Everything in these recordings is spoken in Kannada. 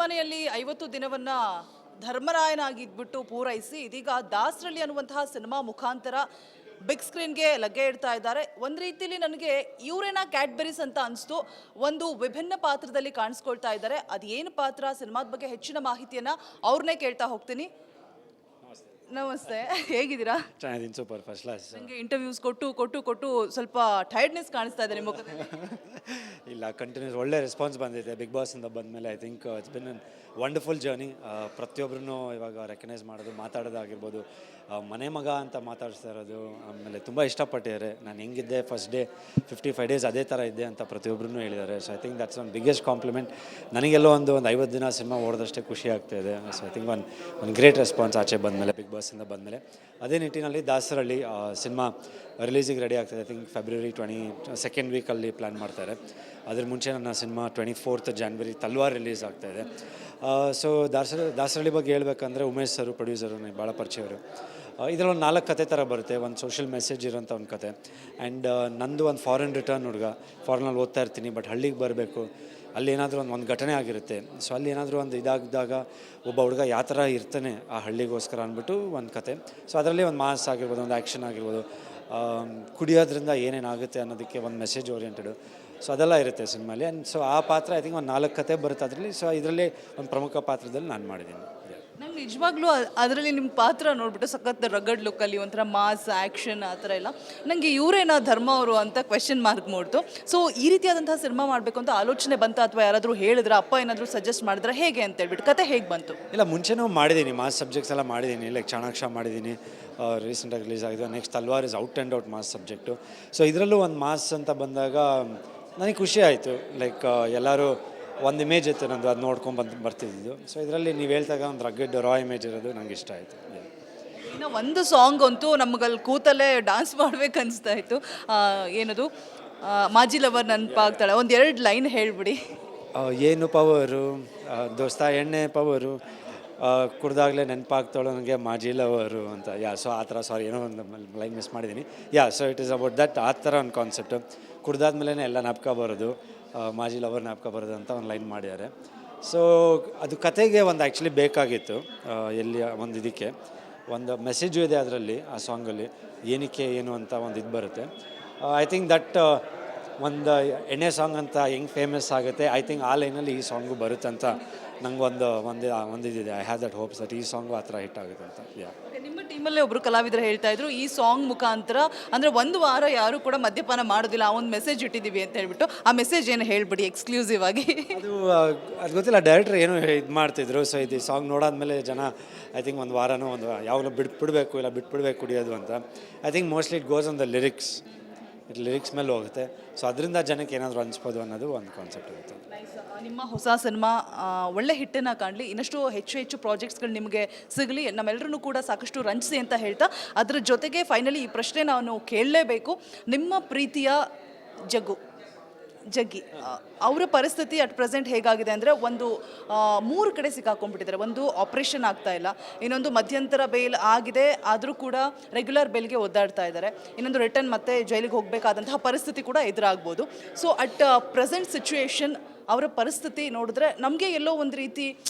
ಅರಮನೆಯಲ್ಲಿ 50 ದಿನವನ್ನ ಧರ್ಮರಾಯನಾಗಿದ್ಬಿಟ್ಟು ಪೂರೈಸಿ ಇದೀಗ ದಾಸರಳ್ಳಿ ಅನ್ನುವಂತಹ ಸಿನಿಮಾ ಮುಖಾಂತರ ಬಿಗ್ ಸ್ಕ್ರೀನ್ಗೆ ಲಗ್ಗೆ ಇಡ್ತಾ ಇದ್ದಾರೆ. ಒಂದು ರೀತಿಯಲ್ಲಿ ನನಗೆ ಇವರೇನ ಕ್ಯಾಡ್ಬರೀಸ್ ಅಂತ ಅನಿಸ್ತು. ಒಂದು ವಿಭಿನ್ನ ಪಾತ್ರದಲ್ಲಿ ಕಾಣಿಸ್ಕೊಳ್ತಾ ಇದ್ದಾರೆ. ಅದೇನು ಪಾತ್ರ, ಸಿನಿಮಾದ ಬಗ್ಗೆ ಹೆಚ್ಚಿನ ಮಾಹಿತಿಯನ್ನ ಅವ್ರನ್ನೇ ಕೇಳ್ತಾ ಹೋಗ್ತೀನಿ. ನಮಸ್ತೆ, ಹೇಗಿದ್ದೀರಾ? ಚೆನ್ನಾಗಿದ್ದೀನಿ, ಸೂಪರ್, ಫಸ್ಟ್ ಕ್ಲಾಸ್. ನನಗೆ ಇಂಟರ್ವ್ಯೂಸ್ ಕೊಟ್ಟು ಕೊಟ್ಟು ಕೊಟ್ಟು ಸ್ವಲ್ಪ ಟೈರ್ಡ್ನೆಸ್ ಕಾಣಿಸ್ತಾ ಇದೆ ನಿಮ್ಮ ಮುಖದಲ್ಲಿ. ಇಲ್ಲ, ಕಂಟಿನ್ಯೂಸ್ ಒಳ್ಳೆ ರೆಸ್ಪಾನ್ಸ್ ಬಂದಿದೆ ಬಿಗ್ ಬಾಸಿಂದ ಬಂದಮೇಲೆ. I think it's been an wonderful journey. ಪ್ರತಿಯೊಬ್ಬರೂ ಇವಾಗ ರೆಕಗ್ನೈಸ್ ಮಾಡೋದು, ಮಾತಾಡೋದಾಗಿರ್ಬೋದು, ಮನೆ ಮಗ ಅಂತ ಮಾತಾಡಿಸ್ತಾ ಇರೋದು, ಆಮೇಲೆ ತುಂಬ ಇಷ್ಟಪಟ್ಟಿದ್ದಾರೆ. ನಾನು ಹೆಂಗಿದ್ದೆ ಫಸ್ಟ್ ಡೇ 55 ಡೇಸ್ ಅದೇ ಥರ ಇದ್ದೆ ಅಂತ ಪ್ರತಿಯೊಬ್ಬರೂ ಹೇಳಿದ್ದಾರೆ. So I think that's one biggest compliment. ನನಗೆಲ್ಲೋ ಒಂದು 50 ದಿನ ಸಿನಿಮಾ ಓಡೋದಷ್ಟೇ ಖುಷಿ ಆಗ್ತಾಯಿದೆ. ಸೊ ಐ ಥಿಂಕ್ ಒಂದು ಗ್ರೇಟ್ ರೆಸ್ಪಾನ್ಸ್ ಆಚೆ ಬಂದಮೇಲೆ, ಬಿಗ್ ಬಾಸಿಂದ ಬಂದಮೇಲೆ. ಅದೇ ನಿಟ್ಟಿನಲ್ಲಿ ದಾಸರಳ್ಳಿ ಸಿನಿಮಾ ರಿಲೀಸಿಗೆ ರೆಡಿ ಆಗ್ತಾಯಿದೆ. ಐ ಥಿಂಕ್ ಫೆಬ್ರವರಿ 22nd ವೀಕಲ್ಲಿ ಪ್ಲ್ಯಾನ್ ಮಾಡ್ತಾರೆ. ಅದ್ರ ಮುಂಚೆ ನನ್ನ cinema 24th January Talwar release ಆಗ್ತಾಯಿದೆ. ಸೊ ದಾಸರಳ್ಳಿ ಬಗ್ಗೆ ಹೇಳ್ಬೇಕಂದ್ರೆ ಉಮೇಶ್ ಸರು ಪ್ರೊಡ್ಯೂಸರು ನನಗೆ ಭಾಳ ಪರಿಚಯವರು. ಇದರಲ್ಲಿ ಒಂದು 4 ಕತೆ ಥರ ಬರುತ್ತೆ. ಒಂದು ಸೋಷಿಯಲ್ ಮೆಸೇಜ್ ಇರೋಂಥ ಒಂದು ಕತೆ. ಆ್ಯಂಡ್ ನಂದು ಒಂದು ಫಾರಿನ್ ರಿಟರ್ನ್ ಹುಡುಗ, ಫಾರಿನಲ್ಲಿ ಓದ್ತಾ ಇರ್ತೀನಿ, ಬಟ್ ಹಳ್ಳಿಗೆ ಬರಬೇಕು. ಅಲ್ಲಿ ಏನಾದರೂ ಒಂದು ಘಟನೆ ಆಗಿರುತ್ತೆ. ಸೊ ಅಲ್ಲಿ ಏನಾದರೂ ಒಂದು ಇದಾಗಿದ್ದಾಗ ಒಬ್ಬ ಹುಡುಗ ಯಾವ ಥರ ಇರ್ತಾನೆ ಆ ಹಳ್ಳಿಗೋಸ್ಕರ ಅಂದ್ಬಿಟ್ಟು ಒಂದು ಕತೆ. ಸೊ ಅದರಲ್ಲಿ ಒಂದು ಮಾಸ್ ಆಗಿರ್ಬೋದು, ಒಂದು ಆ್ಯಕ್ಷನ್ ಆಗಿರ್ಬೋದು, ಕುಡಿಯೋದ್ರಿಂದ ಏನೇನಾಗುತ್ತೆ ಅನ್ನೋದಕ್ಕೆ ಒಂದು ಮೆಸೇಜ್ ಓರಿಯೆಂಟೆಡು. ಸೊ ಅದೆಲ್ಲ ಇರುತ್ತೆ ಸಿನಿಮಾಲಿ. ಆ್ಯಂಡ್ ಸೊ ಆ ಪಾತ್ರ ಐ ಥಿಂಕ್ ಒಂದು 4 ಕತೆ ಬರುತ್ತೆ ಅದರಲ್ಲಿ. ಸೊ ಇದರಲ್ಲಿ ಒಂದು ಪ್ರಮುಖ ಪಾತ್ರದಲ್ಲಿ ನಾನು ಮಾಡಿದ್ದೀನಿ. ನಂಗೆ ನಿಜವಾಗ್ಲೂ ಅದರಲ್ಲಿ ನಿಮ್ಮ ಪಾತ್ರ ನೋಡ್ಬಿಟ್ಟು ಸಖತ್ ರಗಡ್ ಲುಕ್ಕಲ್ಲಿ ಒಂಥರ ಮಾಸ್ ಆ್ಯಕ್ಷನ್ ಆ ಥರ ಎಲ್ಲ ನನಗೆ ಇವರೇನ ಧರ್ಮ ಅವರು ಅಂತ ಕ್ವೆಶನ್ ಮಾರ್ಕ್ ಮೂಡ್ತು. ಸೊ ಈ ರೀತಿಯಾದಂತಹ ಸಿನಿಮಾ ಮಾಡಬೇಕು ಅಂತ ಆಲೋಚನೆ ಬಂತ, ಅಥವಾ ಯಾರಾದರೂ ಹೇಳಿದ್ರ, ಅಪ್ಪ ಏನಾದರೂ ಸಜೆಸ್ಟ್ ಮಾಡಿದ್ರೆ ಹೇಗೆ ಅಂತ ಹೇಳ್ಬಿಟ್ಟು ಕತೆ ಹೇಗೆ ಬಂತು? ಇಲ್ಲ, ಮುಂಚೆನೂ ಮಾಡಿದ್ದೀನಿ, ಮಾಸ್ ಸಬ್ಜೆಕ್ಟ್ಸ್ ಎಲ್ಲ ಮಾಡಿದ್ದೀನಿ. ಲೈಕ್ ಚಾಣಾಕ್ಷ ಮಾಡಿದ್ದೀನಿ, ರೀಸೆಂಟಾಗಿ ರಿಲೀಸ್ ಆಗಿದೆ. Next Talwar is out and out mass subject. So ಇದರಲ್ಲೂ ಒಂದು ಮಾಸ್ ಅಂತ ಬಂದಾಗ ನನಗೆ ಖುಷಿ ಆಯಿತು. ಲೈಕ್ ಎಲ್ಲರೂ ಒಂದು ಇಮೇಜ್ ಇತ್ತು ನಂದು, ಅದು ನೋಡ್ಕೊಂಡು ಬರ್ತಿದ್ದು. ಸೊ ಇದರಲ್ಲಿ ನೀವು ಹೇಳ್ದಾಗ ಒಂದು ರಗ್ಗಡ್ ರಾ ಇಮೇಜ್ ಇರೋದು ನಂಗೆ ಇಷ್ಟ ಆಯಿತು. ಇನ್ನು ಒಂದು ಸಾಂಗ್ ಅಂತೂ ನಮಗಲ್ಲಿ ಕೂತಲ್ಲೇ ಡಾನ್ಸ್ ಮಾಡ್ಬೇಕು ಅನಿಸ್ತಾ ಇತ್ತು. ಏನದು ಮಾಜಿ ಲವರ್ ನೆನಪಾಗ್ತಾಳೆ, ಒಂದು 2 ಲೈನ್ ಹೇಳ್ಬಿಡಿ. ಏನು ಪವರು ದೋಸ್ತ ಎಣ್ಣೆ ಪವರು, ಕುಡ್ದಾಗಲೇ ನೆನಪಾಗ್ತಾಳು ನನಗೆ ಮಾಜಿ ಲವರು ಅಂತ. ಸೊ ಆ ಥರ, ಸಾರಿ ಏನೋ ಒಂದು ಲೈನ್ ಮಿಸ್ ಮಾಡಿದ್ದೀನಿ. So it is about that. ಆ ಥರ ಒಂದು ಕಾನ್ಸೆಪ್ಟು. ಕುಡ್ದಾದ್ಮೇಲೆ ಎಲ್ಲ ಜ್ಞಾಪಕ ಬರೋದು, ಮಾಜಿ ಲವರ್ ಜ್ಞಾಪಕ ಬರೋದು ಅಂತ ಒಂದು ಲೈನ್ ಮಾಡಿದ್ದಾರೆ. ಸೊ ಅದು ಕತೆಗೆ ಒಂದು ಆ್ಯಕ್ಚುಲಿ ಬೇಕಾಗಿತ್ತು. ಎಲ್ಲಿ ಒಂದು ಇದಕ್ಕೆ ಒಂದು ಮೆಸೇಜು ಇದೆ ಅದರಲ್ಲಿ, ಆ ಸಾಂಗಲ್ಲಿ ಏನಕ್ಕೆ ಏನು ಅಂತ ಒಂದು ಇದು ಬರುತ್ತೆ. ಐ ಥಿಂಕ್ ದಟ್ ಒಂದು ಎಣ್ಣೆ ಸಾಂಗ್ ಅಂತ ಹೆಂಗೆ ಫೇಮಸ್ ಆಗುತ್ತೆ, ಐ ಥಿಂಕ್ ಆ ಲೈನಲ್ಲಿ ಈ ಸಾಂಗು ಬರುತ್ತೆ ಅಂತ ನಂಗೆ ಒಂದು ಇದಿದೆ. I have that hopes that ಈ ಸಾಂಗು ಆ ಥರ ಹಿಟ್ ಆಗುತ್ತೆ ಅಂತ. ನಿಮ್ಮ ಟೀಮಲ್ಲೇ ಒಬ್ಬರು ಕಲಾವಿದರು ಹೇಳ್ತಾ ಇದ್ರು, ಈ ಸಾಂಗ್ ಮುಖಾಂತರ ಅಂದರೆ 1 ವಾರ ಯಾರು ಕೂಡ ಮದ್ಯಪಾನ ಮಾಡೋದಿಲ್ಲ, ಆ ಒಂದು ಮೆಸೇಜ್ ಇಟ್ಟಿದ್ದೀವಿ ಅಂತ ಹೇಳ್ಬಿಟ್ಟು. ಆ ಮೆಸೇಜ್ ಏನು ಹೇಳ್ಬಿಡಿ ಎಕ್ಸ್ಕ್ಲೂಸಿವ್ ಆಗಿ. ಅದು ಗೊತ್ತಿಲ್ಲ, ಡೈರೆಕ್ಟ್ರ್ ಏನು ಇದು ಮಾಡ್ತಿದ್ರು. ಸೊ ಇದು ಸಾಂಗ್ ನೋಡಾದ್ಮೇಲೆ ಜನ ಐ ಥಿಂಕ್ ಒಂದು ವಾರನೂ ಒಂದು ಯಾವಾಗಲೂ ಬಿಟ್ಬಿಡ್ಬೇಕು, ಇಲ್ಲ ಬಿಟ್ಬಿಡ್ಬೇಕು ಕುಡಿಯೋದು ಅಂತ. I think mostly it goes on the lyrics ಮೇಲೆ ಹೋಗುತ್ತೆ. ಸೊ ಅದರಿಂದ ಜನಕ್ಕೆ ಏನಾದರೂ ಅನಿಸ್ಬೋದು ಅನ್ನೋದು ಒಂದು ಕಾನ್ಸೆಪ್ಟ್ ಇರುತ್ತೆ. ನಿಮ್ಮ ಹೊಸ ಸಿನಿಮಾ ಒಳ್ಳೆ ಹಿಟ್ಟನ್ನು ಕಾಣಲಿ, ಇನ್ನಷ್ಟು ಹೆಚ್ಚು ಪ್ರಾಜೆಕ್ಟ್ಸ್ಗಳು ನಿಮಗೆ ಸಿಗಲಿ, ನಮ್ಮೆಲ್ಲರೂ ಕೂಡ ಸಾಕಷ್ಟು ರಂಜಿಸಿ ಅಂತ ಹೇಳ್ತಾ, ಅದರ ಜೊತೆಗೆ ಫೈನಲಿ ಈ ಪ್ರಶ್ನೆ ನಾನು ಕೇಳಲೇಬೇಕು. ನಿಮ್ಮ ಪ್ರೀತಿಯ ಜಗ್ಗಿ ಅವರ ಪರಿಸ್ಥಿತಿ ಅಟ್ ಪ್ರೆಸೆಂಟ್ ಹೇಗಾಗಿದೆ ಅಂದರೆ, ಒಂದು 3 ಕಡೆ ಸಿಕ್ಕಾಕೊಂಡ್ಬಿಟ್ಟಿದ್ದಾರೆ. ಒಂದು ಆಪ್ರೇಷನ್ ಆಗ್ತಾ ಇಲ್ಲ, ಇನ್ನೊಂದು ಮಧ್ಯಂತರ ಬೇಲ್ ಆಗಿದೆ ಆದರೂ ಕೂಡ ರೆಗ್ಯುಲರ್ ಬೇಲ್ಗೆ ಒದ್ದಾಡ್ತಾ ಇದ್ದಾರೆ, ಇನ್ನೊಂದು ರಿಟರ್ನ್ ಮತ್ತೆ ಜೈಲಿಗೆ ಹೋಗಬೇಕಾದಂತಹ ಪರಿಸ್ಥಿತಿ ಕೂಡ ಎದುರಾಗ್ಬೋದು. ಸೊ ಅಟ್ ಪ್ರೆಸೆಂಟ್ ಸಿಚುವೇಶನ್ ಅವರ ಪರಿಸ್ಥಿತಿ ನೋಡಿದ್ರೆ ನಮಗೆ ಎಲ್ಲೋ ಒಂದು ರೀತಿ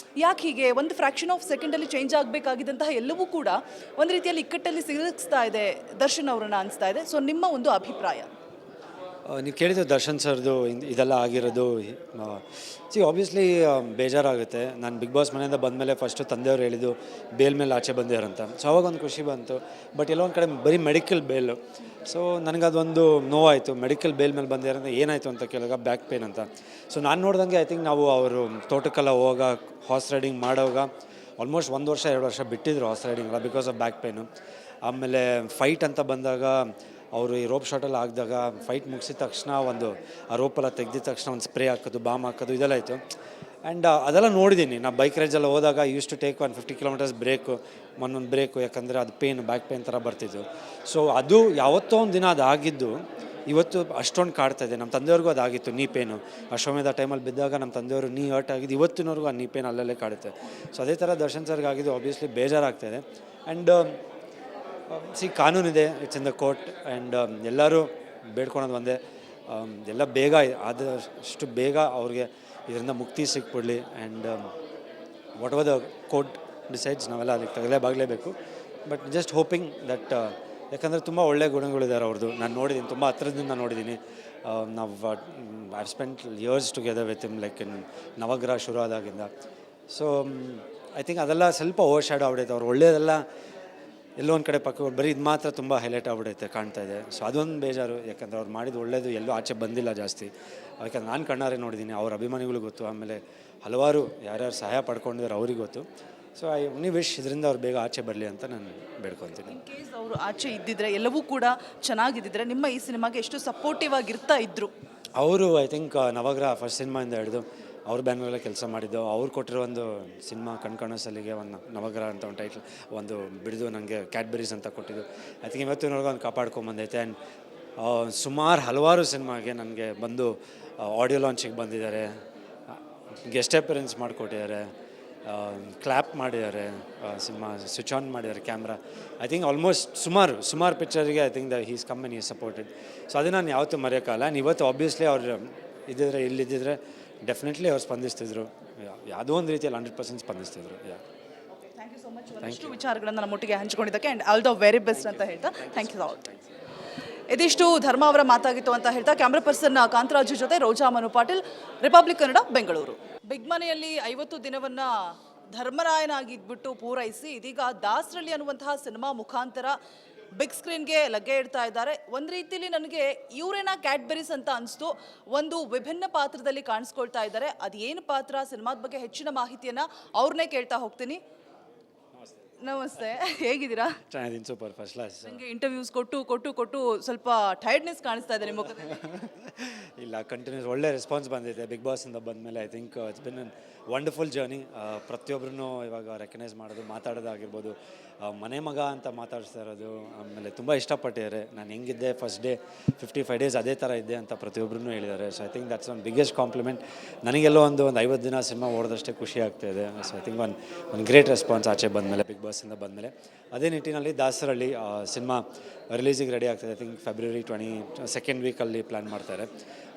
ಯಾಕೆ ಹೀಗೆ ಒಂದು ಫ್ರ್ಯಾಕ್ಷನ್ ಆಫ್ ಸೆಕೆಂಡಲ್ಲಿ ಚೇಂಜ್ ಆಗಬೇಕಾಗಿದ್ದಂತಹ ಎಲ್ಲವೂ ಕೂಡ ಒಂದು ರೀತಿಯಲ್ಲಿ ಇಕ್ಕಟ್ಟಲ್ಲಿ ಸಿಲುಕಿಸ್ತಾ ಇದೆ ದರ್ಶನ್ ಅವರನ್ನು ಅನಿಸ್ತಾ ಇದೆ. ಸೊ ನಿಮ್ಮ ಒಂದು ಅಭಿಪ್ರಾಯ? ನೀವು ಕೇಳಿದ್ದು ದರ್ಶನ್ ಸರ್ದು ಇದೆಲ್ಲ ಆಗಿರೋದು. ಆಬ್ವಿಯಸ್ಲಿ ಬೇಜಾರಾಗುತ್ತೆ. ನಾನು ಬಿಗ್ ಬಾಸ್ ಮನೆಯಿಂದ ಬಂದಮೇಲೆ ಫಸ್ಟು ತಂದೆಯವರು ಹೇಳಿದ್ದು ಬೇಲ್ ಮೇಲೆ ಆಚೆ ಬಂದಿದ್ದಾರಂತ. ಸೊ ಅವಾಗ ಒಂದು ಖುಷಿ ಬಂತು. ಬಟ್ ಎಲ್ಲೊಂದು ಕಡೆ ಬರೀ ಮೆಡಿಕಲ್ ಬೇಲು. ಸೊ ನನಗದೊಂದು ನೋವಾಯಿತು. ಮೆಡಿಕಲ್ ಬೇಲ್ ಮೇಲೆ ಬಂದಿರೋಂಥ ಏನಾಯಿತು ಅಂತ ಕೇಳಿದಾಗ ಬ್ಯಾಕ್ ಪೇನ್ ಅಂತ. ಸೊ ನಾನು ನೋಡ್ದಂಗೆ ಐ ಥಿಂಕ್ ನಾವು ಅವರು ತೋಟಕ್ಕೆಲ್ಲ ಹೋಗ ಹಾರ್ಸ್ ರೈಡಿಂಗ್ ಮಾಡೋವಾಗ ಆಲ್ಮೋಸ್ಟ್ 1 ವರ್ಷ 2 ವರ್ಷ ಬಿಟ್ಟಿದ್ರು horse riding because of back pain. ಆಮೇಲೆ ಫೈಟ್ ಅಂತ ಬಂದಾಗ ಅವರು ಈ ರೋಪ್ ಶಾಟಲ್ಲಿ ಆಗಿದಾಗ ಫೈಟ್ ಮುಗಿಸಿದ ತಕ್ಷಣ ಒಂದು ಆ ರೋಪೆಲ್ಲ ತೆಗೆದಿದ ತಕ್ಷಣ ಒಂದು ಸ್ಪ್ರೇ ಹಾಕೋದು, ಬಾಂಬ್ ಹಾಕೋದು, ಇದೆಲ್ಲ ಆಯಿತು. ಆ್ಯಂಡ್ ಅದೆಲ್ಲ ನೋಡಿದ್ದೀನಿ. ನಾನು ಬೈಕ್ ರೈಡ್ಸೆಲ್ಲ ಹೋದಾಗ use to take 150 kilometres break, ಒಂದೊಂದು ಬ್ರೇಕು, ಯಾಕಂದರೆ ಅದು ಪೇನ್, ಬ್ಯಾಕ್ ಪೇನ್ ಥರ ಬರ್ತಿದ್ದು. ಸೊ ಅದು ಯಾವತ್ತೋ ಒಂದು ದಿನ ಅದಾಗಿದ್ದು ಇವತ್ತು ಅಷ್ಟೊಂದು ಕಾಡ್ತಾಯಿದೆ. ನಮ್ಮ ತಂದೆಯವ್ರಿಗೂ ಅದಾಗಿತ್ತು, ನೀ ಪೇನು. ಅಶ್ವಮೇಧ ಟೈಮಲ್ಲಿ ಬಿದ್ದಾಗ ನಮ್ಮ ತಂದೆಯವರು ನೀ ಹರ್ಟ್ ಆಗಿದ್ದು, ಇವತ್ತಿನವರೆಗೂ ಆ ನೀ ಪೇನ್ ಅಲ್ಲಲ್ಲೇ ಕಾಡುತ್ತೆ. ಸೊ ಅದೇ ಥರ ದರ್ಶನ್ ಸರ್ಗೆ ಆಗಿದ್ದು ಆಬ್ವಿಯಸ್ಲಿ ಬೇಜಾರಾಗ್ತಾಯಿದೆ. ಆ್ಯಂಡ್ ಕಾನೂನಿದೆ, it's in the court. And ಎಲ್ಲರೂ ಬೇಡ್ಕೊಳೋದು ಒಂದೇ, ಎಲ್ಲ ಬೇಗ ಆದಷ್ಟು ಬೇಗ ಅವ್ರಿಗೆ ಇದರಿಂದ ಮುಕ್ತಿ ಸಿಕ್ಬಿಡಲಿ. And whatever the court decides ನಾವೆಲ್ಲ ಅದಕ್ಕೆ ತಗಲೇಬಾಗಲೇಬೇಕು. ಬಟ್ ಜಸ್ಟ್ ಹೋಪಿಂಗ್ ದಟ್ ಯಾಕಂದರೆ ತುಂಬ ಒಳ್ಳೆಯ ಗುಣಗಳಿದ್ದಾರೆ ಅವ್ರದ್ದು. ನಾನು ನೋಡಿದ್ದೀನಿ, ತುಂಬ ಹತ್ರದಿಂದ ನೋಡಿದ್ದೀನಿ. ನಾವು I spent years together with him like in Navagraha ಶುರು ಆದಾಗಿಂದ. ಸೊ ಐ ಥಿಂಕ್ ಅದೆಲ್ಲ ಸ್ವಲ್ಪ ಓವರ್ ಶ್ಯಾಡೋ ಆಗ್ಬಿಡೈತೆ. ಅವ್ರು ಒಳ್ಳೆಯದೆಲ್ಲ ಎಲ್ಲೋ ಒಂದು ಕಡೆ ಪಕ್ಕ ಬರೀ ಇದು ಮಾತ್ರ ತುಂಬ ಹೈಲೈಟ್ ಆಗ್ಬಿಡೈತೆ, ಕಾಣ್ತಾ ಇದೆ. ಸೊ ಅದೊಂದು ಬೇಜಾರು, ಯಾಕಂದರೆ ಅವ್ರು ಮಾಡಿದ್ದು ಒಳ್ಳೆಯದು ಎಲ್ಲೂ ಆಚೆ ಬಂದಿಲ್ಲ ಜಾಸ್ತಿ. ಯಾಕಂದ್ರೆ ನಾನು ಕಣ್ಣಾರೆ ನೋಡಿದ್ದೀನಿ, ಅವ್ರ ಅಭಿಮಾನಿಗಳು ಗೊತ್ತು, ಆಮೇಲೆ ಹಲವಾರು ಯಾರ್ಯಾರು ಸಹಾಯ ಪಡ್ಕೊಂಡಿದ್ದಾರೆ ಅವ್ರಿಗೆ ಗೊತ್ತು. ಸೊ ಐ ಓನ್ಲಿ ವಿಶ್ ಇದರಿಂದ ಅವ್ರು ಬೇಗ ಆಚೆ ಬರಲಿ ಅಂತ ನಾನು ಬೇಡ್ಕೊತೀನಿ. ಇನ್ ಕೇಸ್ ಅವರು ಆಚೆ ಇದ್ದಿದ್ರೆ, ಎಲ್ಲವೂ ಕೂಡ ಚೆನ್ನಾಗಿದ್ದಿದ್ರೆ ನಿಮ್ಮ ಈ ಸಿನಿಮಾಗೆ ಎಷ್ಟು ಸಪೋರ್ಟಿವ್ ಆಗಿರ್ತಾ ಇದ್ರು? ಅವರು ಐ ಥಿಂಕ್ ನವಗ್ರಹ ಫಸ್ಟ್ ಸಿನಿಮಾಯಿಂದ ಹಿಡಿದು ಅವ್ರ ಬ್ಯಾನರಲ್ಲೇ ಕೆಲಸ ಮಾಡಿದ್ದು. ಅವ್ರು ಕೊಟ್ಟಿರೋ ಒಂದು ಸಿನಿಮಾ ಕಣ್ಕಣಸಲ್ಲಿಗೆ ಒಂದು ನವಗ್ರಹ ಅಂತ ಒಂದು ಟೈಟ್ಲ್ ಒಂದು ಬಿಡಿದು ನನಗೆ ಕ್ಯಾಡ್ಬರೀಸ್ ಅಂತ ಕೊಟ್ಟಿದ್ದು. ಐ ಥಿಂಕ್ ಇವತ್ತಿನವರೆಗೂ ಒಂದು ಕಾಪಾಡ್ಕೊಂಬಂದೈತೆ. ಆ್ಯಂಡ್ ಸುಮಾರು ಹಲವಾರು ಸಿನಿಮಾಗೆ ನನಗೆ ಬಂದು ಆಡಿಯೋ ಲಾಂಚಿಗೆ ಬಂದಿದ್ದಾರೆ, ಗೆಸ್ಟ್ ಅಪಿಯರೆನ್ಸ್ ಮಾಡಿಕೊಟ್ಟಿದ್ದಾರೆ, ಕ್ಲ್ಯಾಪ್ ಮಾಡಿದ್ದಾರೆ, ಸಿನಿಮಾ ಸ್ವಿಚ್ ಆನ್ ಮಾಡಿದ್ದಾರೆ ಕ್ಯಾಮ್ರಾ. ಐ ಥಿಂಕ್ ಆಲ್ಮೋಸ್ಟ್ ಸುಮಾರು ಪಿಕ್ಚರ್ಗೆ I think he's come and is supported. So ಅದನ್ನು ನಾನು ಯಾವತ್ತೂ ಮರೆಯೋಕ್ಕಲ್ಲ. ಆ್ಯಂಡ್ ಇವತ್ತು ಆಬ್ವಿಯಸ್ಲಿ ಅವ್ರು ಇದ್ದಿದ್ರೆ, ಇಲ್ಲಿದ್ದಿದ್ರೆ ಡೆಫಿನೆಟ್ಲಿ ಅವ್ರು ಸ್ಪಂದಿಸ್ತಿದ್ರು, ಯಾವುದೋ ಒಂದು ರೀತಿಯಲ್ಲಿ 100% ಸ್ಪಂದಿಸ್ತಿದ್ರು. Thank you so much. ಇಷ್ಟು ವಿಚಾರಗಳನ್ನು ನಮ್ಮೊಟ್ಟಿಗೆ ಹಂಚ್ಕೊಂಡಿದ್ದಕ್ಕೆ and all the very best ಅಂತ ಹೇಳ್ತಾ ಥ್ಯಾಂಕ್ ಯು ಆಲ್. ಇದಿಷ್ಟು ಧರ್ಮ ಅವರ ಮಾತಾಗಿತ್ತು ಅಂತ ಹೇಳ್ತಾ ಕ್ಯಾಮ್ರಾ ಪರ್ಸನ್ ಕಾಂತರಾಜು ಜೊತೆ ರೋಜಾ ಮನು ಪಾಟೀಲ್, ರಿಪಬ್ಲಿಕ್ ಕನ್ನಡ, ಬೆಂಗಳೂರು. ಬಿಗ್ ಮನೆಯಲ್ಲಿ 50 ದಿನವನ್ನ ಧರ್ಮರಾಯನಾಗಿದ್ಬಿಟ್ಟು ಪೂರೈಸಿ ಇದೀಗ ದಾಸರಳ್ಳಿ ಅನ್ನುವಂತಹ ಸಿನಿಮಾ ಮುಖಾಂತರ ಬಿಗ್ ಸ್ಕ್ರೀನ್ಗೆ ಲಗ್ಗೆ ಇಡ್ತಾ ಇದ್ದಾರೆ. ಒಂದು ರೀತಿಯಲ್ಲಿ ನನಗೆ ಇವರೇನ ಕ್ಯಾಡ್ಬರೀಸ್ ಅಂತ ಅನಿಸ್ತು. ಒಂದು ವಿಭಿನ್ನ ಪಾತ್ರದಲ್ಲಿ ಕಾಣಿಸ್ಕೊಳ್ತಾ ಇದ್ದಾರೆ. ಅದೇನು ಪಾತ್ರ, ಸಿನಿಮಾದ ಬಗ್ಗೆ ಹೆಚ್ಚಿನ ಮಾಹಿತಿಯನ್ನು ಅವ್ರನ್ನೇ ಕೇಳ್ತಾ ಹೋಗ್ತೀನಿ. ನಮಸ್ತೆ, ಹೇಗಿದ್ದೀರಾ? ಚೆನ್ನಾಗಿದ್ದೀನಿ, ಸೂಪರ್, ಫಸ್ಟ್ ಕ್ಲಾಸ್. ನನಗೆ ಇಂಟರ್ವ್ಯೂಸ್ ಕೊಟ್ಟು ಸ್ವಲ್ಪ ಟೈರ್ಡ್ನೆಸ್ ಕಾಣಿಸ್ತಾ ಇದೆ ನಿಮ್ಮ ಮುಖದಲ್ಲಿ. ಇಲ್ಲ, ಕಂಟಿನ್ಯೂಸ್ ಒಳ್ಳೆ ರೆಸ್ಪಾನ್ಸ್ ಬಂದಿದೆ ಬಿಗ್ ಬಾಸಿಂದ ಬಂದಮೇಲೆ. I think it's been an wonderful journey. ಪ್ರತಿಯೊಬ್ಬರೂ ಇವಾಗ ರೆಕಗ್ನೈಸ್ ಮಾಡೋದು, ಮಾತಾಡೋದಾಗಿರ್ಬೋದು, ಮನೆ ಮಗ ಅಂತ ಮಾತಾಡಿಸ್ತಾ ಇರೋದು, ಆಮೇಲೆ ತುಂಬ ಇಷ್ಟಪಟ್ಟಿದ್ದಾರೆ. ನಾನು ಹೆಂಗಿದ್ದೆ ಫಸ್ಟ್ ಡೇ 55 ಡೇಸ್ ಅದೇ ಥರ ಇದ್ದೆ ಅಂತ ಪ್ರತಿಯೊಬ್ಬರೂ ಹೇಳಿದ್ದಾರೆ. So I think that's one biggest compliment. ನನಗೆಲ್ಲೋ ಒಂದು 50 ದಿನ ಸಿನಿಮಾ ಓಡೋದಷ್ಟೇ ಖುಷಿ ಆಗ್ತಾಯಿದೆ. ಸೊ ಐ ಥಿಂಕ್ ಒಂದು ಗ್ರೇಟ್ ರೆಸ್ಪಾನ್ಸ್ ಆಚೆ ಬಂದಮೇಲೆ, ಬಿಗ್ ಬಾಸಿಂದ ಬಂದಮೇಲೆ. ಅದೇ ನಿಟ್ಟಿನಲ್ಲಿ ದಾಸರಳ್ಳಿ ಸಿನಿಮಾ ರಿಲೀಸಿಗೆ ರೆಡಿ ಆಗ್ತಾಯಿದೆ. ಐ ಥಿಂಕ್ ಫೆಬ್ರವರಿ 22nd ವೀಕಲ್ಲಿ ಪ್ಲ್ಯಾನ್ ಮಾಡ್ತಾರೆ.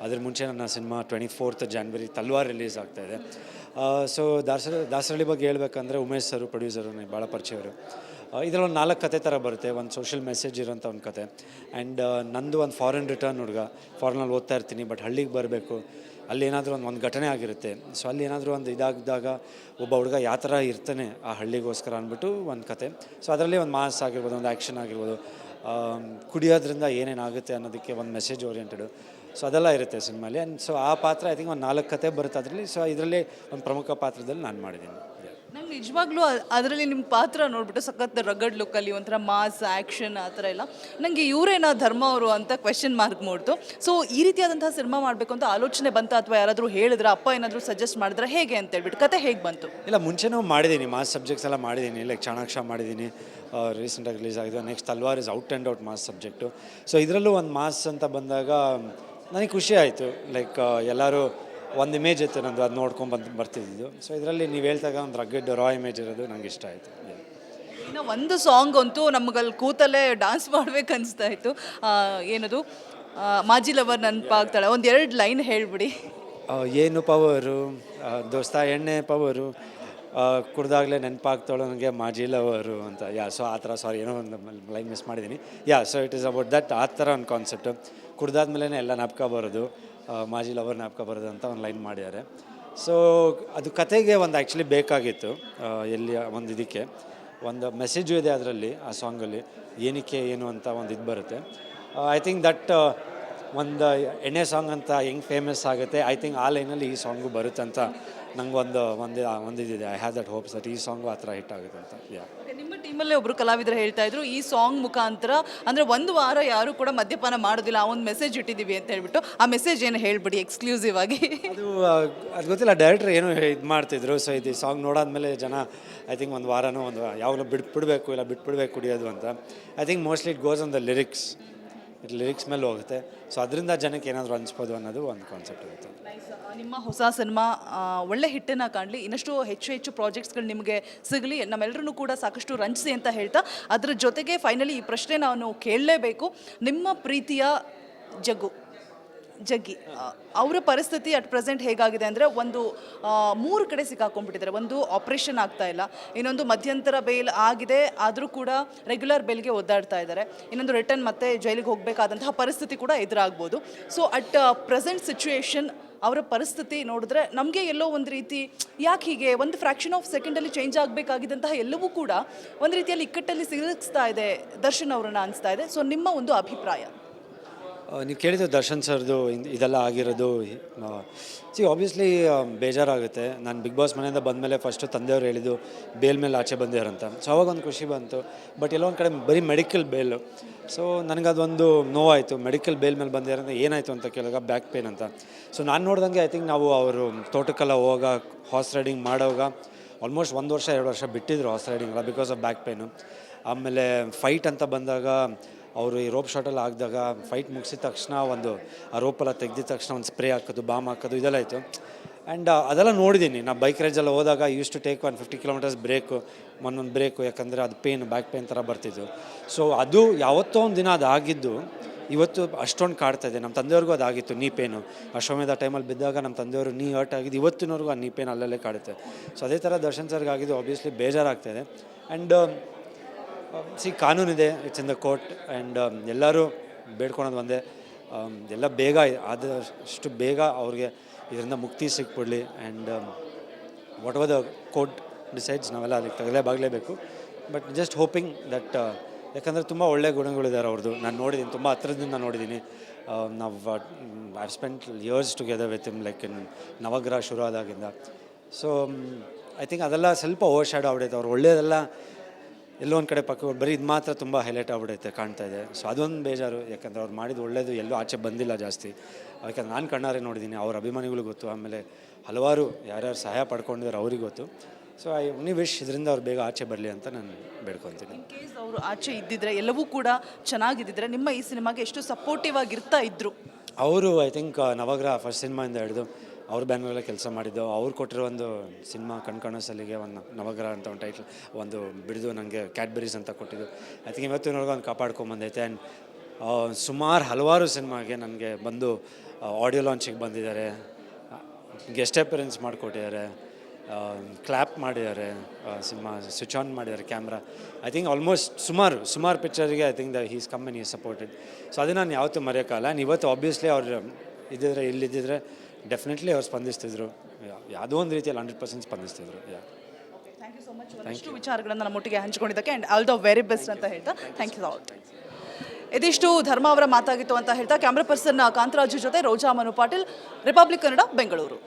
ಅದ್ರ ಮುಂಚೆ ನನ್ನ cinema 24th January Talwar release ಆಗ್ತಾಯಿದೆ. ಸೊ ದಾಸರಳ್ಳಿ ಬಗ್ಗೆ ಹೇಳ್ಬೇಕಂದ್ರೆ ಉಮೇಶ್ ಸರು ಪ್ರೊಡ್ಯೂಸರು, ನನಗೆ ಭಾಳ ಪರಿಚಯವರು. ಇದರಲ್ಲಿ ಒಂದು 4 ಕತೆ ಥರ ಬರುತ್ತೆ. ಒಂದು ಸೋಷಿಯಲ್ ಮೆಸೇಜ್ ಇರೋಂಥ ಒಂದು ಕತೆ. ಆ್ಯಂಡ್ ನಂದು ಒಂದು ಫಾರಿನ್ ರಿಟರ್ನ್ ಹುಡುಗ, ಫಾರಿನಲ್ಲಿ ಓದ್ತಾ ಇರ್ತೀನಿ, ಬಟ್ ಹಳ್ಳಿಗೆ ಬರಬೇಕು, ಅಲ್ಲಿ ಏನಾದರೂ ಒಂದು ಘಟನೆ ಆಗಿರುತ್ತೆ. ಸೊ ಅಲ್ಲಿ ಏನಾದರೂ ಒಂದು ಇದಾಗಿದ್ದಾಗ ಒಬ್ಬ ಹುಡುಗ ಯಾವ ಥರ ಇರ್ತಾನೆ ಆ ಹಳ್ಳಿಗೋಸ್ಕರ ಅಂದ್ಬಿಟ್ಟು ಒಂದು ಕತೆ. ಸೊ ಅದರಲ್ಲಿ ಒಂದು ಮಾಸ್ ಆಗಿರ್ಬೋದು, ಒಂದು ಆ್ಯಕ್ಷನ್ ಆಗಿರ್ಬೋದು, ಕುಡಿಯೋದ್ರಿಂದ ಏನೇನಾಗುತ್ತೆ ಅನ್ನೋದಕ್ಕೆ ಒಂದು ಮೆಸೇಜ್ ಓರಿಯೆಂಟೆಡು. ಸೊ ಅದೆಲ್ಲ ಇರುತ್ತೆ ಸಿನಿಮಾಲಿ. ಆ್ಯಂಡ್ ಸೊ ಆ ಪಾತ್ರ ಐ ಥಿಂಕ್ ಒಂದು 4 ಕತೆ ಬರುತ್ತೆ ಅದರಲ್ಲಿ. ಸೊ ಇದರಲ್ಲಿ ಒಂದು ಪ್ರಮುಖ ಪಾತ್ರದಲ್ಲಿ ನಾನು ಮಾಡಿದ್ದೀನಿ. ನಂಗೆ ನಿಜವಾಗ್ಲೂ ಅದರಲ್ಲಿ ನಿಮ್ಮ ಪಾತ್ರ ನೋಡ್ಬಿಟ್ಟು ಸಖತ್ ರಗಡ್ ಲುಕ್ಕಲ್ಲಿ ಒಂಥರ ಮಾಸ್ ಆ್ಯಕ್ಷನ್ ಆ ಥರ ಎಲ್ಲ ನನಗೆ ಇವರೇನ ಧರ್ಮ ಅವರು ಅಂತ ಕ್ವೆಶ್ಚನ್ ಮಾರ್ಕ್ ಮೂಡ್ತು. ಸೊ ಈ ರೀತಿಯಾದಂತಹ ಸಿನಿಮಾ ಮಾಡಬೇಕು ಅಂತ ಆಲೋಚನೆ ಬಂತ, ಅಥವಾ ಯಾರಾದರೂ ಹೇಳಿದ್ರ, ಅಪ್ಪ ಏನಾದರೂ ಸಜೆಸ್ಟ್ ಮಾಡಿದ್ರೆ ಹೇಗೆ ಅಂತ ಹೇಳ್ಬಿಟ್ಟು ಕತೆ ಹೇಗೆ ಬಂತು? ಇಲ್ಲ, ಮುಂಚೆನೂ ಮಾಡಿದ್ದೀನಿ, ಮಾಸ್ ಸಬ್ಜೆಕ್ಟ್ಸ್ ಎಲ್ಲ ಮಾಡಿದ್ದೀನಿ. ಲೈಕ್ ಚಾಣಾಕ್ಷ ಮಾಡಿದ್ದೀನಿ, ರೀಸೆಂಟಾಗಿ ರಿಲೀಸ್ ಆಗಿದೆ. Next Talwar is out and out mass subject. So ಇದರಲ್ಲೂ ಒಂದು ಮಾಸ್ ಅಂತ ಬಂದಾಗ ನನಗೆ ಖುಷಿ ಆಯಿತು. ಲೈಕ್ ಎಲ್ಲರೂ ಒಂದು ಇಮೇಜ್ ಇತ್ತು ನಂದು, ಅದು ನೋಡ್ಕೊಂಡು ಬರ್ತಿದ್ದು. ಸೊ ಇದರಲ್ಲಿ ನೀವು ಹೇಳ್ದಾಗ ಒಂದು ರಗ್ಗಡ್ ರಾ ಇಮೇಜ್ ಇರೋದು ನಂಗೆ ಇಷ್ಟ ಆಯಿತು. ಇನ್ನು ಒಂದು ಸಾಂಗ್ ಅಂತೂ ನಮಗಲ್ಲಿ ಕೂತಲ್ಲೇ ಡಾನ್ಸ್ ಮಾಡ್ಬೇಕು ಅನಿಸ್ತಾ ಇತ್ತು. ಏನದು, ಮಾಜಿ ಲವರ್ ನೆನಪಾಗ್ತಾಳೆ, ಒಂದು 2 ಲೈನ್ ಹೇಳ್ಬಿಡಿ. ಏನು ಪವರು ದೋಸ್ತ, ಎಣ್ಣೆ ಪವರು, ಕುಡ್ದಾಗಲೇ ನೆನಪಾಗ್ತಾಳು ನನಗೆ ಮಾಜಿ ಲವರು ಅಂತ. ಸೊ ಆ ಥರ, ಸಾರಿ ಏನೋ ಒಂದು ಲೈನ್ ಮಿಸ್ ಮಾಡಿದ್ದೀನಿ. So it is about that. ಆ ಥರ ಒಂದು ಕಾನ್ಸೆಪ್ಟು. ಕುಡ್ದಾದ್ಮೇಲೆ ಎಲ್ಲ ಜ್ಞಾಪಕ ಬರೋದು, ಮಾಜಿ ಲವರ್ ಜ್ಞಾಪಕ ಬರೋದು ಅಂತ ಒಂದು ಲೈನ್ ಮಾಡಿದ್ದಾರೆ. ಸೊ ಅದು ಕತೆಗೆ ಒಂದು ಆ್ಯಕ್ಚುಲಿ ಬೇಕಾಗಿತ್ತು. ಎಲ್ಲಿ ಒಂದು ಇದಕ್ಕೆ ಒಂದು ಮೆಸೇಜು ಇದೆ ಅದರಲ್ಲಿ, ಆ ಸಾಂಗಲ್ಲಿ ಏನಕ್ಕೆ ಏನು ಅಂತ ಒಂದು ಇದು ಬರುತ್ತೆ. ಐ ಥಿಂಕ್ ದಟ್ ಒಂದು ಎಣ್ಣೆ ಸಾಂಗ್ ಅಂತ ಹೆಂಗೆ ಫೇಮಸ್ ಆಗುತ್ತೆ, ಐ ಥಿಂಕ್ ಆ ಲೈನಲ್ಲಿ ಈ ಸಾಂಗು ಬರುತ್ತೆ ಅಂತ ನಂಗೆ ಒಂದು ಇದಿದೆ. I have that hopes that ಈ ಸಾಂಗು ಆ ಥರ ಹಿಟ್ ಆಗುತ್ತೆ ಅಂತ. ನಿಮ್ಮ ಟೀಮಲ್ಲೇ ಒಬ್ಬರು ಕಲಾವಿದರು ಹೇಳ್ತಾ ಇದ್ರು, ಈ ಸಾಂಗ್ ಮುಖಾಂತರ ಅಂದರೆ 1 ವಾರ ಯಾರು ಕೂಡ ಮದ್ಯಪಾನ ಮಾಡೋದಿಲ್ಲ, ಆ ಒಂದು ಮೆಸೇಜ್ ಇಟ್ಟಿದ್ದೀವಿ ಅಂತ ಹೇಳ್ಬಿಟ್ಟು. ಆ ಮೆಸೇಜ್ ಏನು ಹೇಳ್ಬಿಡಿ ಎಕ್ಸ್ಕ್ಲೂಸಿವ್ ಆಗಿ. ಅದು ಗೊತ್ತಿಲ್ಲ, ಡೈರೆಕ್ಟ್ರ್ ಏನು ಇದು ಮಾಡ್ತಿದ್ರು. ಸೊ ಇದು ಸಾಂಗ್ ನೋಡಾದ್ಮೇಲೆ ಜನ ಐ ಥಿಂಕ್ ಒಂದು ವಾರನೂ ಒಂದು ಯಾವಾಗಲೂ ಬಿಟ್ಬಿಡ್ಬೇಕು, ಇಲ್ಲ ಬಿಟ್ಬಿಡ್ಬೇಕು ಕುಡಿಯೋದು ಅಂತ. I think mostly it goes on the lyrics ಮೇಲೆ ಹೋಗುತ್ತೆ. ಸೊ ಅದರಿಂದ ಜನಕ್ಕೆ ಏನಾದರೂ ಅನಿಸ್ಬೋದು ಅನ್ನೋದು ಒಂದು ಕಾನ್ಸೆಪ್ಟ್ ಇರುತ್ತೆ. ನಿಮ್ಮ ಹೊಸ ಸಿನಿಮಾ ಒಳ್ಳೆ ಹಿಟ್ಟನ್ನು ಕಾಣಲಿ, ಇನ್ನಷ್ಟು ಹೆಚ್ಚು ಪ್ರಾಜೆಕ್ಟ್ಸ್ಗಳು ನಿಮಗೆ ಸಿಗಲಿ, ನಮ್ಮೆಲ್ಲರೂ ಕೂಡ ಸಾಕಷ್ಟು ರಂಜಿಸಿ ಅಂತ ಹೇಳ್ತಾ, ಅದರ ಜೊತೆಗೆ ಫೈನಲಿ ಈ ಪ್ರಶ್ನೆ ನಾನು ಕೇಳಲೇಬೇಕು. ನಿಮ್ಮ ಪ್ರೀತಿಯ ಜಗ್ಗು ಜಗ್ಗಿ ಅವರ ಪರಿಸ್ಥಿತಿ ಅಟ್ ಪ್ರೆಸೆಂಟ್ ಹೇಗಾಗಿದೆ ಅಂದರೆ ಒಂದು 3 ಕಡೆ ಸಿಕ್ಕಾಕೊಂಡ್ಬಿಟ್ಟಿದ್ದಾರೆ. ಒಂದು ಆಪ್ರೇಷನ್ ಆಗ್ತಾ ಇಲ್ಲ, ಇನ್ನೊಂದು ಮಧ್ಯಂತರ ಬೇಲ್ ಆಗಿದೆ ಆದರೂ ಕೂಡ ರೆಗ್ಯುಲರ್ ಬೇಲ್ಗೆ ಒದ್ದಾಡ್ತಾ ಇದ್ದಾರೆ, ಇನ್ನೊಂದು ರಿಟರ್ನ್ ಮತ್ತೆ ಜೈಲಿಗೆ ಹೋಗಬೇಕಾದಂತಹ ಪರಿಸ್ಥಿತಿ ಕೂಡ ಎದುರಾಗ್ಬೋದು. ಸೊ ಅಟ್ ಪ್ರೆಸೆಂಟ್ ಸಿಚುವೇಶನ್ ಅವರ ಪರಿಸ್ಥಿತಿ ನೋಡಿದ್ರೆ ನಮಗೆ ಎಲ್ಲೋ ಒಂದು ರೀತಿ ಯಾಕೆ ಹೀಗೆ ಒಂದು ಫ್ರ್ಯಾಕ್ಷನ್ ಆಫ್ ಸೆಕೆಂಡಲ್ಲಿ ಚೇಂಜ್ ಆಗಬೇಕಾಗಿದ್ದಂತಹ ಎಲ್ಲವೂ ಕೂಡ ಒಂದು ರೀತಿಯಲ್ಲಿ ಇಕ್ಕಟ್ಟಲ್ಲಿ ಸಿಲುಕಿಸ್ತಾ ಇದೆ ದರ್ಶನ್ ಅವರನ್ನ ಅನಿಸ್ತಾ ಇದೆ. ಸೊ ನಿಮ್ಮ ಒಂದು ಅಭಿಪ್ರಾಯ? ನೀವು ಕೇಳಿದ್ದು ದರ್ಶನ್ ಸರ್ದು ಇದೆಲ್ಲ ಆಗಿರೋದು ಆಬ್ವಿಯಸ್ಲಿ ಬೇಜಾರಾಗುತ್ತೆ. ನಾನು ಬಿಗ್ ಬಾಸ್ ಮನೆಯಿಂದ ಬಂದಮೇಲೆ ಫಸ್ಟು ತಂದೆಯವರು ಹೇಳಿದ್ದು ಬೇಲ್ ಮೇಲೆ ಆಚೆ ಬಂದಿರಂತ. ಸೊ ಅವಾಗ ಒಂದು ಖುಷಿ ಬಂತು. ಬಟ್ ಎಲ್ಲೊಂದು ಕಡೆ ಬರೀ ಮೆಡಿಕಲ್ ಬೇಲು. ಸೊ ನನಗದೊಂದು ನೋವಾಯಿತು. ಮೆಡಿಕಲ್ ಬೇಲ್ ಮೇಲೆ ಬಂದಿರಂತ ಏನಾಯಿತು ಅಂತ ಕೇಳಿದಾಗ ಬ್ಯಾಕ್ ಪೇನ್ ಅಂತ. ಸೊ ನಾನು ನೋಡ್ದಂಗೆ ಐ ಥಿಂಕ್ ನಾವು ಅವರು ತೋಟಕ್ಕೆಲ್ಲ ಹೋಗ ಹಾರ್ಸ್ ರೈಡಿಂಗ್ ಮಾಡೋವಾಗ ಆಲ್ಮೋಸ್ಟ್ 1 ವರ್ಷ 2 ವರ್ಷ ಬಿಟ್ಟಿದ್ರು horse riding because of back pain. ಆಮೇಲೆ ಫೈಟ್ ಅಂತ ಬಂದಾಗ ಅವರು ಈ ರೋಪ್ ಶಾಟಲ್ಲಿ ಆಗಿದಾಗ ಫೈಟ್ ಮುಗಿಸಿದ ತಕ್ಷಣ ಒಂದು ಆ ರೋಪೆಲ್ಲ ತೆಗೆದಿದ ತಕ್ಷಣ ಒಂದು ಸ್ಪ್ರೇ ಹಾಕೋದು, ಬಾಂಬ್ ಹಾಕೋದು ಇದೆಲ್ಲ ಆಯಿತು. ಆ್ಯಂಡ್ ಅದೆಲ್ಲ ನೋಡಿದ್ದೀನಿ. ನಾನು ಬೈಕ್ ರೈಡ್ಸೆಲ್ಲ ಹೋದಾಗ use to take 150 kilometres break, ಒಂದೊಂದು ಬ್ರೇಕು, ಯಾಕಂದರೆ ಅದು ಪೇನ್, ಬ್ಯಾಕ್ ಪೇನ್ ಥರ ಬರ್ತಿದ್ದು. ಸೊ ಅದು ಯಾವತ್ತೋ ಒಂದು ದಿನ ಅದಾಗಿದ್ದು ಇವತ್ತು ಅಷ್ಟೊಂದು ಕಾಡ್ತಾಯಿದೆ. ನಮ್ಮ ತಂದೆಯವ್ರಿಗೂ ಅದಾಗಿತ್ತು ನೀ ಪೇನು. ಅಶ್ವಮೇಧ ಟೈಮಲ್ಲಿ ಬಿದ್ದಾಗ ನಮ್ಮ ತಂದೆಯವರು ನೀ ಹರ್ಟ್ ಆಗಿದ್ದು ಇವತ್ತಿನವರೆಗೂ ಆ ನೀ ಪೇನ್ ಅಲ್ಲಲ್ಲೇ ಕಾಡುತ್ತೆ. ಸೊ ಅದೇ ಥರ ದರ್ಶನ್ ಸರ್ಗೆ ಆಗಿದ್ದು ಆಬ್ವಿಯಸ್ಲಿ ಬೇಜಾರಾಗ್ತಾಯಿದೆ. ಆ್ಯಂಡ್ ಕಾನೂನಿದೆ, it's in the court. And ಎಲ್ಲರೂ ಬೇಡ್ಕೊಳೋದು ಒಂದೇ, ಎಲ್ಲ ಬೇಗ ಆದಷ್ಟು ಬೇಗ ಅವ್ರಿಗೆ ಇದರಿಂದ ಮುಕ್ತಿ ಸಿಕ್ಬಿಡಲಿ. And whatever the court decides ನಾವೆಲ್ಲ ಅದಕ್ಕೆ ತಗಲೇಬಾಗಲೇಬೇಕು. ಬಟ್ ಜಸ್ಟ್ ಹೋಪಿಂಗ್ ದಟ್, ಯಾಕಂದರೆ ತುಂಬ ಒಳ್ಳೆಯ ಗುಣಗಳಿದ್ದಾರೆ ಅವ್ರದ್ದು. ನಾನು ನೋಡಿದ್ದೀನಿ, ತುಂಬ ಹತ್ರದಿಂದ ನೋಡಿದ್ದೀನಿ. ನಾವು I spent years together with him, like in Navagraha ಶುರು ಆದಾಗಿಂದ. ಸೊ ಐ ಥಿಂಕ್ ಅದೆಲ್ಲ ಸ್ವಲ್ಪ ಓವರ್ ಶ್ಯಾಡೋ ಆಗ್ಬಿಡೈತೆ. ಅವ್ರು ಒಳ್ಳೆಯದೆಲ್ಲ ಎಲ್ಲೋ ಒಂದು ಕಡೆ ಪಕ್ಕ ಬರೀ ಇದು ಮಾತ್ರ ತುಂಬ ಹೈಲೈಟ್ ಆಗ್ಬಿಡೈತೆ, ಕಾಣ್ತಾ ಇದೆ. ಸೊ ಅದೊಂದು ಬೇಜಾರು. ಯಾಕಂದರೆ ಅವ್ರು ಮಾಡಿದ್ದು ಒಳ್ಳೆಯದು ಎಲ್ಲೂ ಆಚೆ ಬಂದಿಲ್ಲ ಜಾಸ್ತಿ. ಯಾಕಂದ್ರೆ ನಾನು ಕಣ್ಣಾರೆ ನೋಡಿದ್ದೀನಿ, ಅವ್ರ ಅಭಿಮಾನಿಗಳು ಗೊತ್ತು. ಆಮೇಲೆ ಹಲವಾರು ಯಾರ್ಯಾರು ಸಹಾಯ ಪಡ್ಕೊಂಡಿದ್ದಾರೆ ಅವ್ರಿಗೆ ಗೊತ್ತು. ಸೊ ಐ ಓನ್ಲಿ ವಿಶ್ ಇದರಿಂದ ಅವ್ರು ಬೇಗ ಆಚೆ ಬರಲಿ ಅಂತ ನಾನು ಬೇಡ್ಕೊತೀನಿ. ಇನ್ ಕೇಸ್ ಅವರು ಆಚೆ ಇದ್ದಿದ್ರೆ, ಎಲ್ಲವೂ ಕೂಡ ಚೆನ್ನಾಗಿದ್ದಿದ್ರೆ ನಿಮ್ಮ ಈ ಸಿನಿಮಾಗೆ ಎಷ್ಟು ಸಪೋರ್ಟಿವ್ ಆಗಿರ್ತಾ ಇದ್ರು? ಅವರು ಐ ಥಿಂಕ್ ನವಗ್ರಹ ಫಸ್ಟ್ ಸಿನಿಮಾಯಿಂದ ಹಿಡಿದು ಅವ್ರ ಬ್ಯಾನರಲ್ಲೇ ಕೆಲಸ ಮಾಡಿದ್ದು. ಅವ್ರು ಕೊಟ್ಟಿರೋ ಒಂದು ಸಿನಿಮಾ ಕಣ್ಕಾಣಿಸಲಿಗೆ ಒಂದು ನವಗ್ರಹ ಅಂತ ಒಂದು ಟೈಟ್ಲ್ ಒಂದು ಬಿಡಿದು ನನಗೆ ಕ್ಯಾಡ್ಬರೀಸ್ ಅಂತ ಕೊಟ್ಟಿದ್ದು. ಐ ಥಿಂಕ್ ಇವತ್ತಿನವರೆಗೂ ಒಂದು ಕಾಪಾಡ್ಕೊಂಬಂದೈತೆ. ಆ್ಯಂಡ್ ಸುಮಾರು ಹಲವಾರು ಸಿನಿಮಾಗೆ ನನಗೆ ಬಂದು ಆಡಿಯೋ ಲಾಂಚಿಗೆ ಬಂದಿದ್ದಾರೆ, ಗೆಸ್ಟ್ ಅಪಿಯರೆನ್ಸ್ ಮಾಡಿಕೊಟ್ಟಿದ್ದಾರೆ, ಕ್ಲ್ಯಾಪ್ ಮಾಡಿದ್ದಾರೆ, ಸಿನಿಮಾ ಸ್ವಿಚ್ ಆನ್ ಮಾಡಿದ್ದಾರೆ ಕ್ಯಾಮ್ರಾ. ಐ ಥಿಂಕ್ ಆಲ್ಮೋಸ್ಟ್ ಸುಮಾರು ಪಿಕ್ಚರ್ಗೆ I think he's come and he's supported. So ಅದನ್ನು ನಾನು ಯಾವತ್ತೂ ಮರೆಯೋಕ್ಕಲ್ಲ. ಆ್ಯಂಡ್ ಇವತ್ತು ಆಬ್ವಿಯಸ್ಲಿ ಅವ್ರು ಇದ್ದಿದ್ರೆ, ಇಲ್ಲಿದ್ದಿದ್ರೆ ಡೆಫಿನೆಟ್ಲಿ ಅವ್ರು ಸ್ಪಂದಿಸ್ತಿದ್ರು. ಯಾವುದೋ ಒಂದು ರೀತಿಯಲ್ಲಿ 100% ಸ್ಪಂದಿಸ್ತಿದ್ರು. Thank you so much. ಇಷ್ಟು ವಿಚಾರಗಳನ್ನು ನಮ್ಮೊಟ್ಟಿಗೆ ಹಂಚ್ಕೊಂಡಿದ್ದಕ್ಕೆ and all the very best ಅಂತ ಹೇಳ್ತಾ ಥ್ಯಾಂಕ್ ಯು ಆಲ್. ಇದಿಷ್ಟು ಧರ್ಮ ಅವರ ಮಾತಾಗಿತ್ತು ಅಂತ ಹೇಳ್ತಾ ಕ್ಯಾಮ್ರಾ ಪರ್ಸನ್ ಕಾಂತರಾಜು ಜೊತೆ ರೋಜಾ ಮನು ಪಾಟೀಲ್, ರಿಪಬ್ಲಿಕ್ ಕನ್ನಡ, ಬೆಂಗಳೂರು.